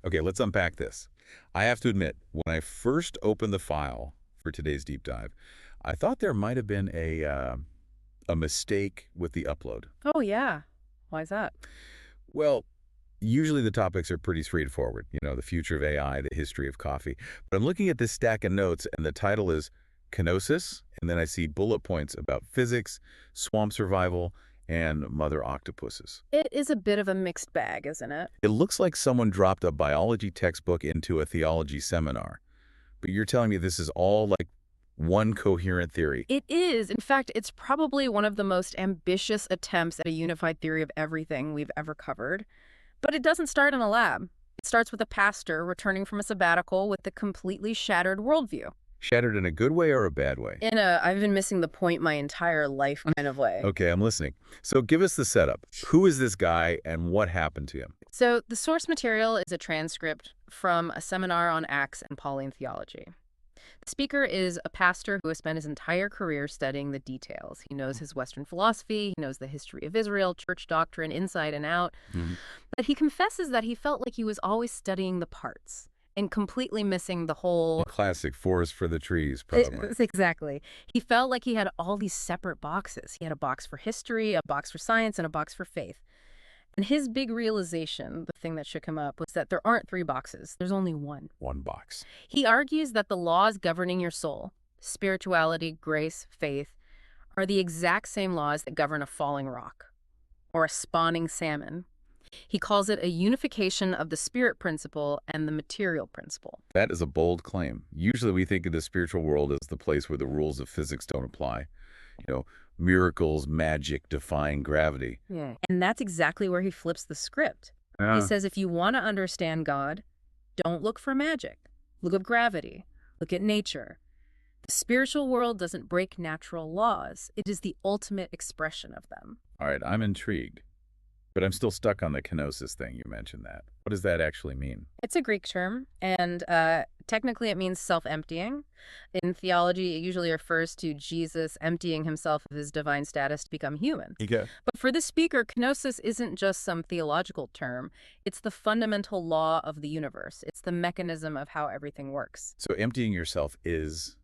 Okay, let's unpack this. I have to admit, when I first opened the file for today's deep dive, I thought there might have been a mistake with the upload. Oh, yeah. Why is that? Well, usually the topics are pretty straightforward, the future of AI, the history of coffee. But I'm looking at this stack of notes, and the title is Kenosis, and then I see bullet points about physics, swamp survival, and mother octopuses. It is a bit of a mixed bag, isn't it? It looks like someone dropped a biology textbook into a theology seminar. But you're telling me this is all like one coherent theory. It is. In fact, it's probably one of the most ambitious attempts at a unified theory of everything we've ever covered. But it doesn't start in a lab. It starts with a pastor returning from a sabbatical with a completely shattered worldview. Shattered in a good way or a bad way? In a I've been missing the point my entire life kind of way. Okay, I'm listening. So give us the setup. Who is this guy and what happened to him? So the source material is a transcript from a seminar on Acts and Pauline theology. The speaker is a pastor who has spent his entire career studying the details. He knows his Western philosophy, he knows the history of Israel, church doctrine, inside and out. Mhm. But he confesses that he felt like he was always studying the parts and completely missing the whole. Classic forest for the trees, probably. Exactly. He felt like he had all these separate boxes. He had a box for history, a box for science, and a box for faith. And his big realization, the thing that shook him up, was that there aren't three boxes. There's only one. One box. He argues that the laws governing your soul, spirituality, grace, faith, are the exact same laws that govern a falling rock or a spawning salmon. He calls it a unification of the spirit principle and the material principle. That is a bold claim. Usually we think of the spiritual world as the place where the rules of physics don't apply. Miracles, magic, defying gravity. Yeah. And that's exactly where he flips the script. He says if you want to understand God, don't look for magic. Look at gravity. Look at nature. The spiritual world doesn't break natural laws. It is the ultimate expression of them. All right, I'm intrigued. But I'm still stuck on the kenosis thing. You mentioned that. What does that actually mean? It's a Greek term, and technically it means self-emptying. In theology, it usually refers to Jesus emptying himself of his divine status to become human. Okay. But for the speaker, kenosis isn't just some theological term. It's the fundamental law of the universe. It's the mechanism of how everything works. So emptying yourself is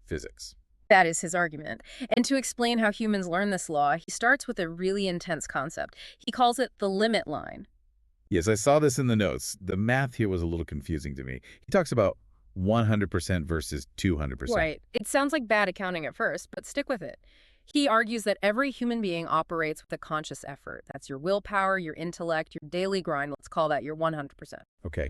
physics. That is his argument. And to explain how humans learn this law, he starts with a really intense concept. He calls it the limit line. Yes, I saw this in the notes. The math here was a little confusing to me. He talks about 100% versus 200%. Right. It sounds like bad accounting at first, but stick with it. He argues that every human being operates with a conscious effort. That's your willpower, your intellect, your daily grind. Let's call that your 100%. Okay.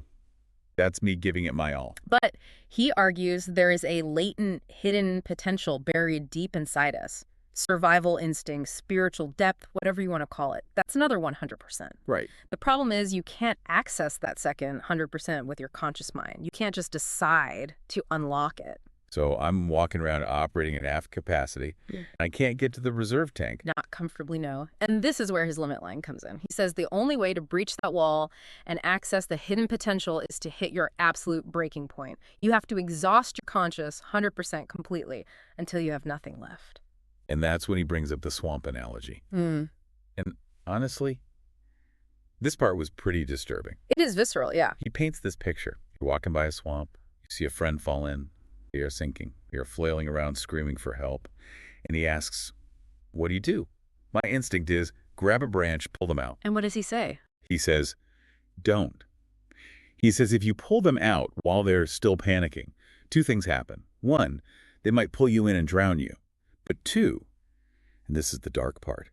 That's me giving it my all. But he argues there is a latent, hidden potential buried deep inside us. Survival instinct, spiritual depth, whatever you want to call it. That's another 100%. Right. The problem is you can't access that second 100% with your conscious mind. You can't just decide to unlock it. So I'm walking around operating at half capacity. Yeah. And I can't get to the reserve tank. Not comfortably, no. And this is where his limit line comes in. He says the only way to breach that wall and access the hidden potential is to hit your absolute breaking point. You have to exhaust your conscious 100% completely until you have nothing left. And that's when he brings up the swamp analogy. Mm. And honestly, this part was pretty disturbing. It is visceral, yeah. He paints this picture. You're walking by a swamp. You see a friend fall in. They are sinking. They are flailing around, screaming for help. And he asks, what do you do? My instinct is, grab a branch, pull them out. And what does he say? He says, don't. He says if you pull them out while they're still panicking, two things happen. One, they might pull you in and drown you. But two, and this is the dark part,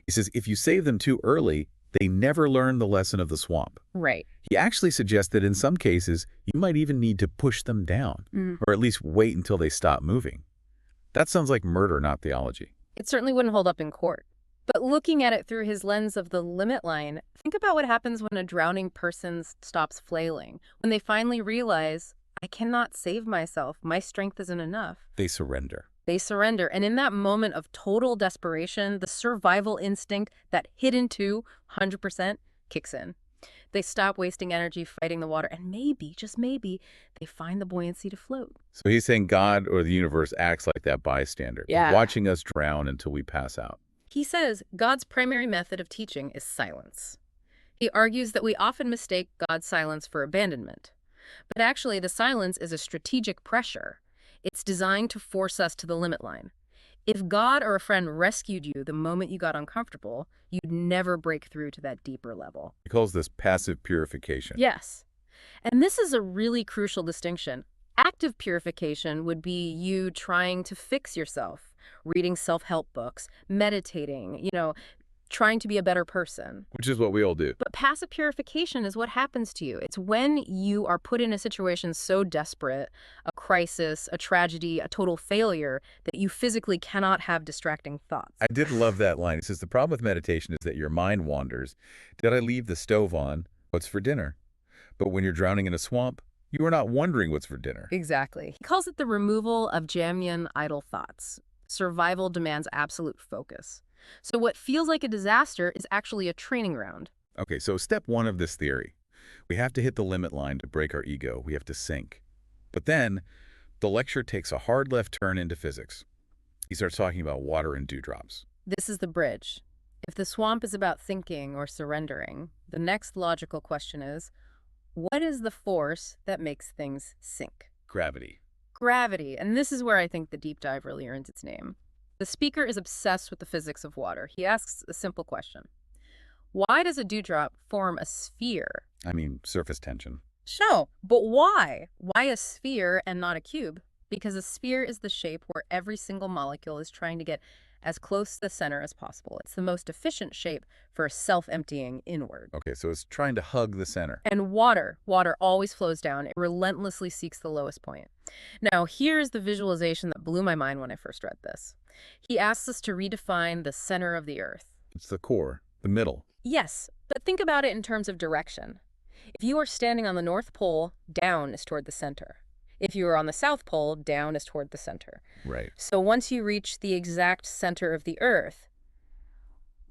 he says if you save them too early, they never learn the lesson of the swamp. Right. He actually suggests that in some cases, you might even need to push them down, or at least wait until they stop moving. That sounds like murder, not theology. It certainly wouldn't hold up in court. But looking at it through his lens of the limit line, think about what happens when a drowning person stops flailing. When they finally realize, I cannot save myself. My strength isn't enough. They surrender. They surrender. And in that moment of total desperation, the survival instinct, that hidden to 100%, kicks in. They stop wasting energy fighting the water, and maybe, just maybe, they find the buoyancy to float. So he's saying God or the universe acts like that bystander, Yeah. watching us drown until we pass out. He says God's primary method of teaching is silence. He argues that we often mistake God's silence for abandonment. But actually, the silence is a strategic pressure. It's designed to force us to the limit line. If God or a friend rescued you the moment you got uncomfortable, you'd never break through to that deeper level. He calls this passive purification. Yes. And this is a really crucial distinction. Active purification would be you trying to fix yourself, reading self-help books, meditating, trying to be a better person. Which is what we all do. But passive purification is what happens to you. It's when you are put in a situation so desperate, a crisis, a tragedy, a total failure, that you physically cannot have distracting thoughts. I did love that line. It says, the problem with meditation is that your mind wanders. Did I leave the stove on? What's for dinner? But when you're drowning in a swamp, you are not wondering what's for dinner. Exactly. He calls it the removal of Jamnian idle thoughts. Survival demands absolute focus. So what feels like a disaster is actually a training ground. Okay, so step one of this theory. We have to hit the limit line to break our ego. We have to sink. But then the lecture takes a hard left turn into physics. He starts talking about water and dewdrops. This is the bridge. If the swamp is about thinking or surrendering, the next logical question is, what is the force that makes things sink? Gravity. Gravity. And this is where I think the deep dive really earns its name. The speaker is obsessed with the physics of water. He asks a simple question. Why does a dewdrop form a sphere? I mean, surface tension. No, but why? Why a sphere and not a cube? Because a sphere is the shape where every single molecule is trying to get as close to the center as possible. It's the most efficient shape for self-emptying inward. Okay, so it's trying to hug the center. And water always flows down. It relentlessly seeks the lowest point. Now, here's the visualization that blew my mind when I first read this. He asks us to redefine the center of the earth. It's the core, the middle. Yes, but think about it in terms of direction. If you are standing on the North Pole, down is toward the center. If you are on the South Pole, down is toward the center. Right. So once you reach the exact center of the earth,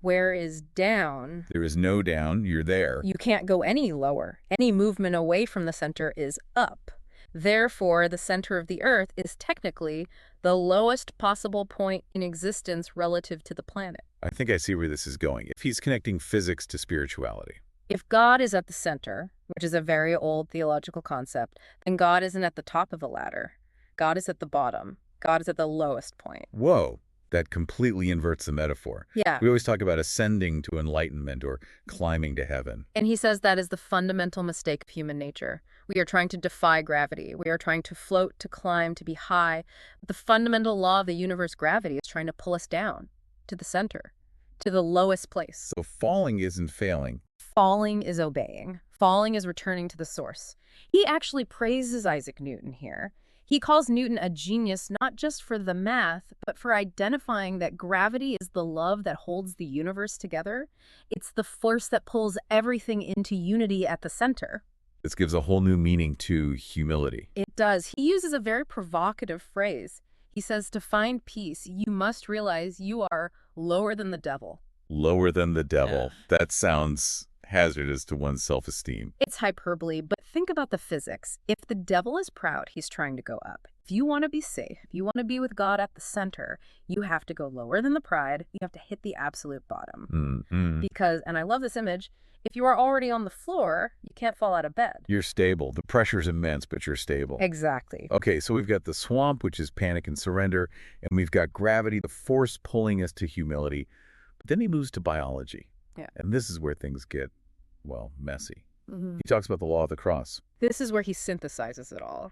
where is down? There is no down. You're there. You can't go any lower. Any movement away from the center is up. Therefore, the center of the earth is technically the lowest possible point in existence relative to the planet. I think I see where this is going. If he's connecting physics to spirituality. If God is at the center, which is a very old theological concept, then God isn't at the top of the ladder. God is at the bottom. God is at the lowest point. Whoa, that completely inverts the metaphor. Yeah. We always talk about ascending to enlightenment or climbing to heaven. And he says that is the fundamental mistake of human nature. We are trying to defy gravity. We are trying to float, to climb, to be high. The fundamental law of the universe, gravity, is trying to pull us down to the center, to the lowest place. So falling isn't failing. Falling is obeying. Falling is returning to the source. He actually praises Isaac Newton here. He calls Newton a genius not just for the math, but for identifying that gravity is the love that holds the universe together. It's the force that pulls everything into unity at the center. This gives a whole new meaning to humility. It does. He uses a very provocative phrase. He says, to find peace, you must realize you are lower than the devil. Lower than the devil. Yeah. That sounds hazardous to one's self-esteem. It's hyperbole, but think about the physics. If the devil is proud, he's trying to go up. If you want to be safe, if you want to be with God at the center, you have to go lower than the pride. You have to hit the absolute bottom. Mm-hmm. Because, and I love this image, if you are already on the floor, you can't fall out of bed. You're stable. The pressure's immense, but you're stable. Exactly. Okay, so we've got the swamp, which is panic and surrender, and we've got gravity, the force pulling us to humility. But then he moves to biology. Yeah. And this is where things get, well, messy. Mm-hmm. He talks about the law of the cross. This is where he synthesizes it all.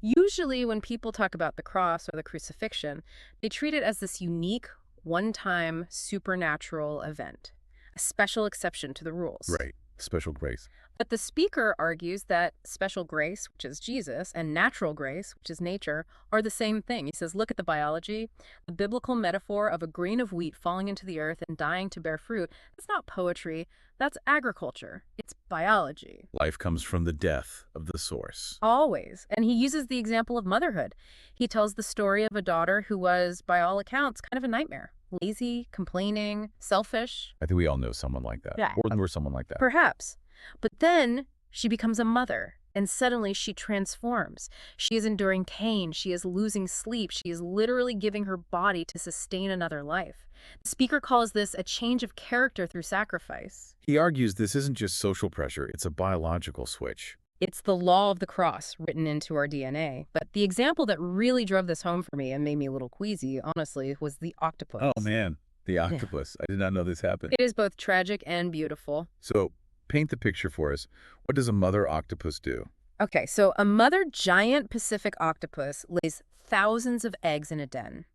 Usually when people talk about the cross or the crucifixion, they treat it as this unique, one-time, supernatural event, a special exception to the rules. Right. Special grace. But the speaker argues that special grace, which is Jesus, and natural grace, which is nature, are the same thing. He says, look at the biology. The biblical metaphor of a grain of wheat falling into the earth and dying to bear fruit, that's not poetry, that's agriculture. It's biology. Life comes from the death of the source. Always. And he uses the example of motherhood. He tells the story of a daughter who was, by all accounts, kind of a nightmare. Lazy, complaining, selfish. I think we all know someone like that. Yeah. Or we're someone like that. Perhaps. But then she becomes a mother. And suddenly she transforms. She is enduring pain. She is losing sleep. She is literally giving her body to sustain another life. The speaker calls this a change of character through sacrifice. He argues this isn't just social pressure, it's a biological switch. It's the law of the cross written into our DNA. But the example that really drove this home for me and made me a little queasy, honestly, was the octopus. Oh man, the octopus. I did not know this happened. It is both tragic and beautiful. So, paint the picture for us. What does a mother octopus do? Okay, so a mother giant Pacific octopus lays thousands of eggs in a den.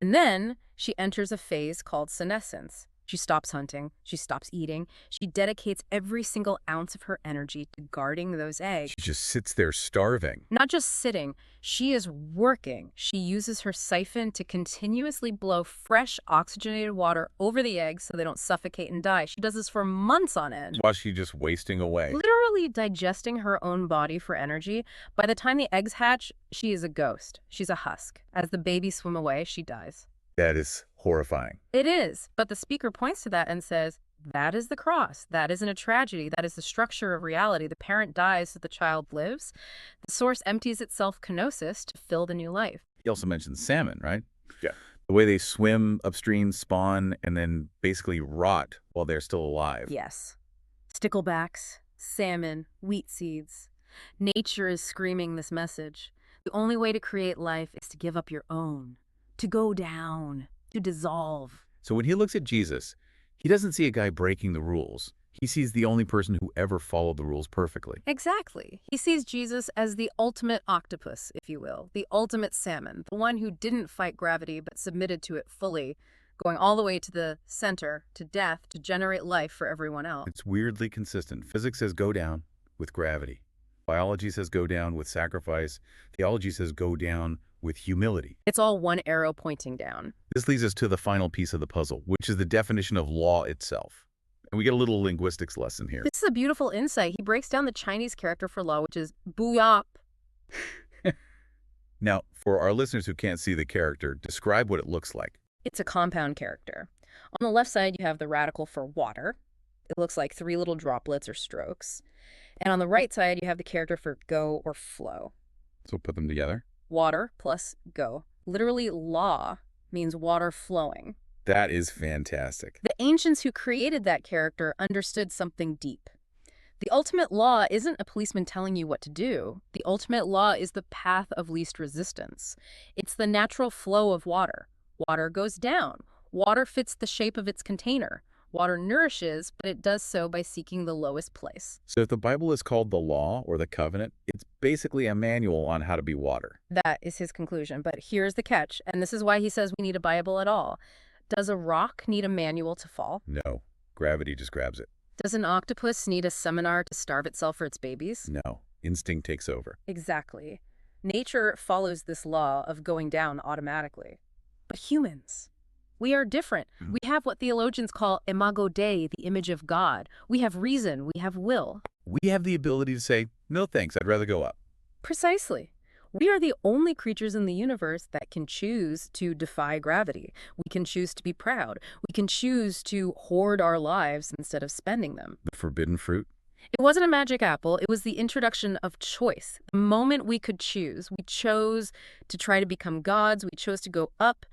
And then she enters a phase called senescence. She stops hunting. She stops eating. She dedicates every single ounce of her energy to guarding those eggs. She just sits there starving. Not just sitting, she is working. She uses her siphon to continuously blow fresh oxygenated water over the eggs so they don't suffocate and die. She does this for months on end. While she just wasting away. Literally digesting her own body for energy. By the time the eggs hatch, she is a ghost. She's a husk. As the babies swim away, she dies. That is horrifying. It is, but the speaker points to that and says, that is the cross. That isn't a tragedy. That is the structure of reality. The parent dies so the child lives. The source empties itself kenosis to fill the new life. He also mentioned salmon, right? Yeah. The way they swim upstream, spawn, and then basically rot while they're still alive. Yes. Sticklebacks, salmon, wheat seeds. Nature is screaming this message. The only way to create life is to give up your own, to go down, to dissolve. So when he looks at Jesus, he doesn't see a guy breaking the rules. He sees the only person who ever followed the rules perfectly. Exactly. He sees Jesus as the ultimate octopus, if you will, the ultimate salmon, the one who didn't fight gravity but submitted to it fully, going all the way to the center, to death, to generate life for everyone else. It's weirdly consistent. Physics says go down with gravity. Biology says go down with sacrifice. Theology says go down with humility. It's all one arrow pointing down. This leads us to the final piece of the puzzle, which is the definition of law itself. And we get a little linguistics lesson here. This is a beautiful insight. He breaks down the Chinese character for law, which is buyap. Now, for our listeners who can't see the character, describe what it looks like. It's a compound character. On the left side, you have the radical for water. It looks like 3 little droplets or strokes. And on the right side, you have the character for go or flow. So put them together. Water plus go. Literally, law means water flowing. That is fantastic. The ancients who created that character understood something deep. The ultimate law isn't a policeman telling you what to do. The ultimate law is the path of least resistance. It's the natural flow of water. Water goes down. Water fits the shape of its container. Water nourishes, but it does so by seeking the lowest place. So if the Bible is called the law or the covenant, it's basically a manual on how to be water. That is his conclusion. But here's the catch, and this is why he says we need a Bible at all. Does a rock need a manual to fall? No. Gravity just grabs it. Does an octopus need a seminar to starve itself for its babies? No. Instinct takes over. Exactly. Nature follows this law of going down automatically. But humans, we are different. We have what theologians call imago Dei, the image of God. We have reason. We have will. We have the ability to say, no thanks, I'd rather go up. Precisely. We are the only creatures in the universe that can choose to defy gravity. We can choose to be proud. We can choose to hoard our lives instead of spending them. The forbidden fruit. It wasn't a magic apple. It was the introduction of choice. The moment we could choose, we chose to try to become gods. We chose to go up.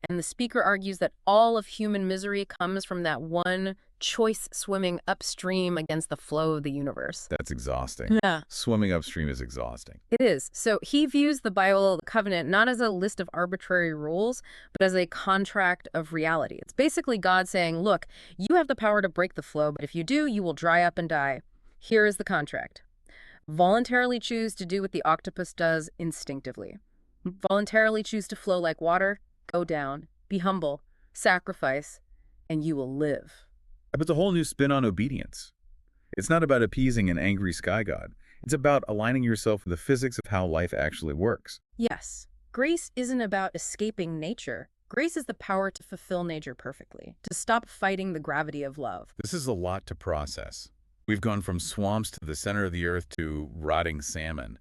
And the speaker argues that all of human misery comes from that one choice swimming upstream against the flow of the universe. That's exhausting. Yeah. Swimming upstream is exhausting. It is. So he views the Bible, the covenant, not as a list of arbitrary rules, but as a contract of reality. It's basically God saying, look, you have the power to break the flow, but if you do, you will dry up and die. Here is the contract. Voluntarily choose to do what the octopus does instinctively. Voluntarily choose to flow like water, go down, be humble, sacrifice, and you will live. That puts a whole new spin on obedience. It's not about appeasing an angry sky god. It's about aligning yourself with the physics of how life actually works. Yes, grace isn't about escaping nature. Grace is the power to fulfill nature perfectly, to stop fighting the gravity of love. This is a lot to process. We've gone from swamps to the center of the earth to rotting salmon.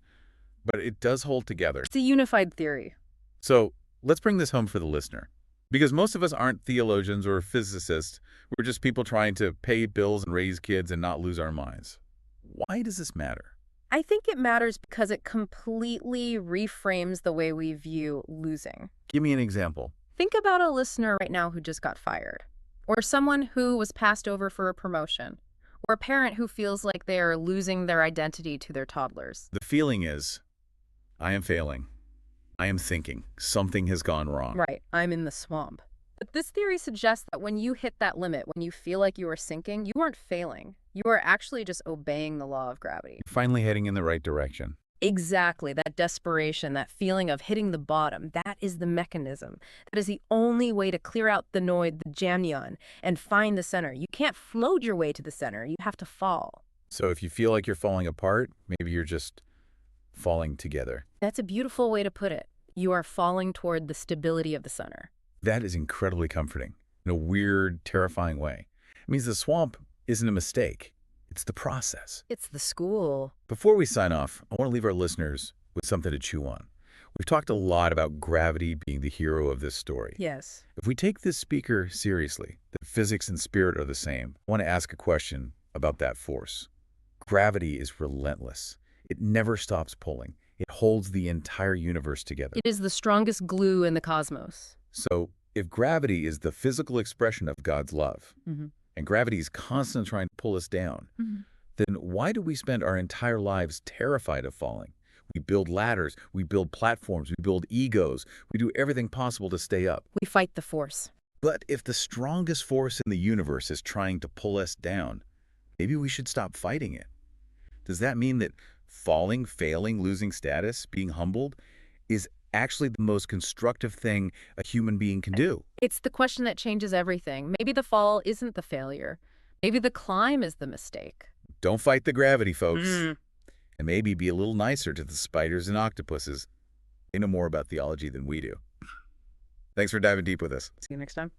But it does hold together. It's a unified theory. So let's bring this home for the listener. Because most of us aren't theologians or physicists. We're just people trying to pay bills and raise kids and not lose our minds. Why does this matter? I think it matters because it completely reframes the way we view losing. Give me an example. Think about a listener right now who just got fired, or someone who was passed over for a promotion, or a parent who feels like they are losing their identity to their toddlers. The feeling is, I am failing. I am thinking. Something has gone wrong. Right, I'm in the swamp. But this theory suggests that when you hit that limit, when you feel like you are sinking, you aren't failing. You are actually just obeying the law of gravity. Finally heading in the right direction. Exactly, that desperation, that feeling of hitting the bottom, that is the mechanism. That is the only way to clear out the noid, the jamnion, and find the center. You can't float your way to the center. You have to fall. So if you feel like you're falling apart, maybe you're just falling together. That's a beautiful way to put it. You are falling toward the stability of the center. That is incredibly comforting in a weird, terrifying way. It means the swamp isn't a mistake. It's the process. It's the school. Before we sign off, I want to leave our listeners with something to chew on. We've talked a lot about gravity being the hero of this story. Yes. If we take this speaker seriously, that physics and spirit are the same, I want to ask a question about that force. Gravity is relentless. It never stops pulling. It holds the entire universe together. It is the strongest glue in the cosmos. So if gravity is the physical expression of God's love, and gravity is constantly trying to pull us down, then why do we spend our entire lives terrified of falling? We build ladders, we build platforms, we build egos, we do everything possible to stay up. We fight the force. But if the strongest force in the universe is trying to pull us down, maybe we should stop fighting it. Does that mean that falling, failing, losing status, being humbled is actually the most constructive thing a human being can do? It's the question that changes everything. Maybe the fall isn't the failure. Maybe the climb is the mistake. Don't fight the gravity, folks. And maybe be a little nicer to the spiders and octopuses. They know more about theology than we do. Thanks for diving deep with us. See you next time.